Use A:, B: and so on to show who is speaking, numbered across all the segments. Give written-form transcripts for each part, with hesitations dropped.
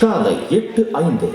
A: காலை 8:05.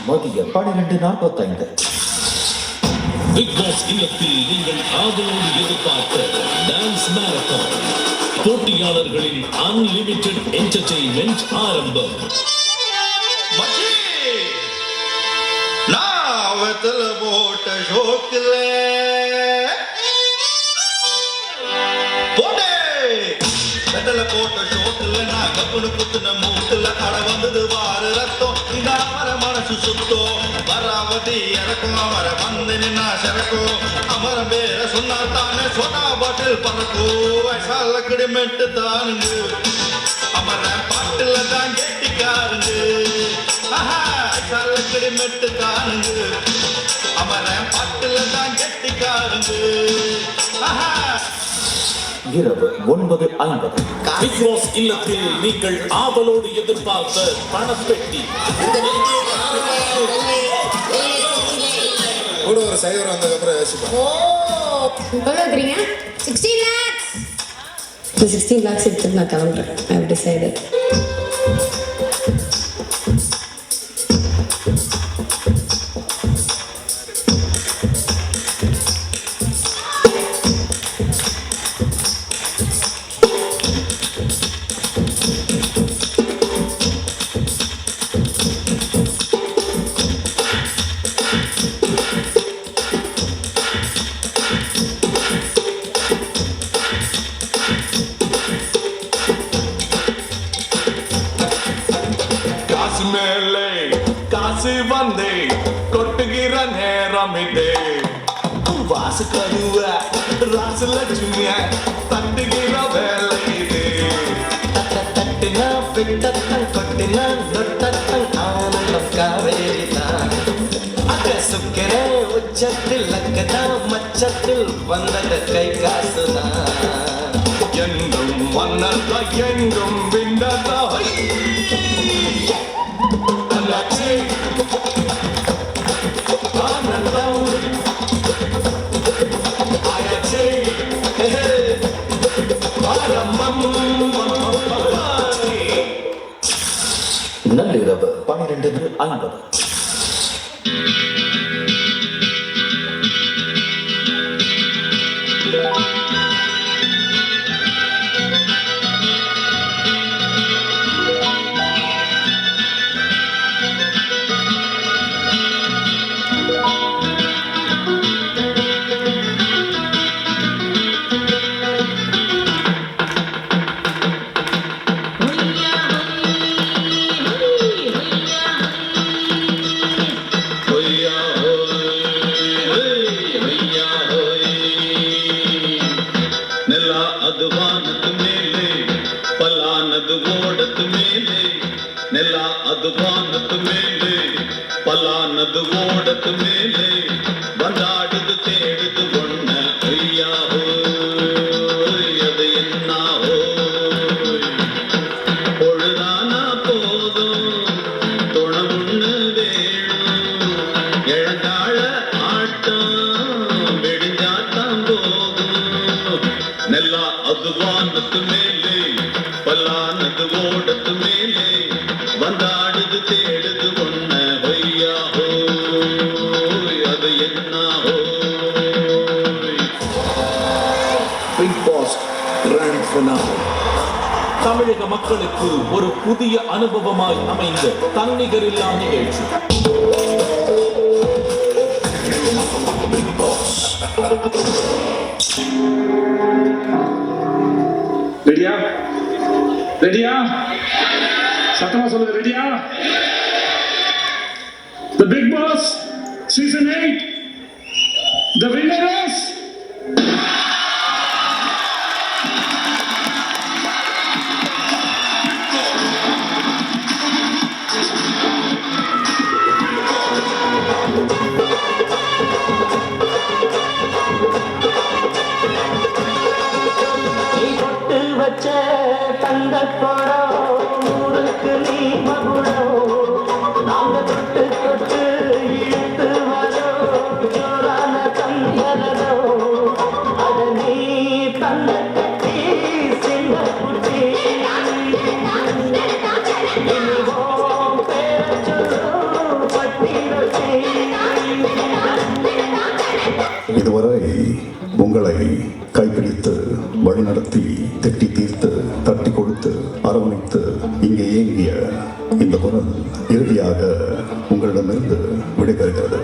A: மதியம் 12:45.
B: Big pass இல்லத்தில் நீங்கள் ஆவலோடு எதிர்பார்த்த டான்ஸ் மாரத்தான் போட்டியாளர்களின் அன்லிமிட்டெட் என்டர்டெயின்மெண்ட் ஆரம்பம்.
C: நாவத்துல போட்ட ஷோக்கில் போட்டே வெத்தல போட்ட ஷோக்கில் நான் கப்புனு குத்துன மூட்டுல அட வந்தது வாரு ரத்தம் இந்த அமர மனசு சுத்தோ வராவதி இறக்கும் அமர வந்து நின்னா சிறக்கும் அமர பேர சொன்னா தானே சோடா பாட்டில் பறக்கோ வயசால கிடிமெட்டு தானுங்க அமர பாட்டில தான் கெட்டிக்காருங்க வயசால கிடிமெட்டு தானுங்க அமர பாட்டில தான் கெட்டிக்காருங்க
A: இரவு 9:50.
B: பிக் பாஸ் இல்லத்தில் நீங்கள் ஆவலோடு எதிர்பார்த்த பணப்பெட்டி.
D: கூட ஒரு சைவர் வந்ததுக்கப்புறம் யோசிப்போம்.
E: எவ்வளோ இருக்கிறீங்க? 16 lakhs. இந்த 16 lakhs எடுத்துட்டு நான் கிளம்புறேன். I have decided.
C: காசு வந்து கொட்டுகிற நேரம் இது வாசு கருவ ராசு லட்சுமிய தட்டுகிற வேலை இது தட்டின பிட்டத்தன் கொட்டின நொட்டத்தன் ஆனந்தம் காவேரிதான் அக சுக்கிர உச்சத்தில் அக்கதான் மச்சத்தில் வந்தது கை காசுதான் எங்கும் வந்ததா எங்கும் விண்டதா
A: நள்ளிரவு 12:50.
C: பலானது ஓடத்து மேலே வந்தாடுது தேடுது ஒண்ண ஐயாஹோ அது என்னாஹோ பொழுதானா போதும் தொணவுண்ணு வேணும் இழந்தாழ ஆட்டம் வெடிஞ்சாட்டம் போகும் நெல்லா அது வானத்து மேலே பலானது ஓடத்து மேலே வந்தாடுது தேடுது ஒண்ண ஐயாஹோ
B: மக்களுக்கு ஒரு புதிய அனுபவமாய் அமைந்த தன்னிகரில்லா நிகழ்ச்சி.
F: ரெடியா ரெடியா சத்தமா சொல்லுங்க ரெடியா The Big Boss Season 8 The winner is
G: வச்ச தங்க குடம் ஊருக்கு நீ மகுடம் நாங்க தொட்டு தொட்டு இழுத்து வரோம் ஜோரான தந்தரோ அத நீ தந்த கட்டி சின்ன குட்டி இனிவோம் பேர சொல்லும் பட்டி ரொட்டி.
H: இதுவரை உங்களை கைப்பிடித்து வழிநடத்தி திட்டி தீர்த்து தட்டி கொடுத்து அரவணைத்து இங்கே ஏங்கிய இந்த குரல் இறுதியாக உங்களிடமிருந்து விடைபெறுகிறது.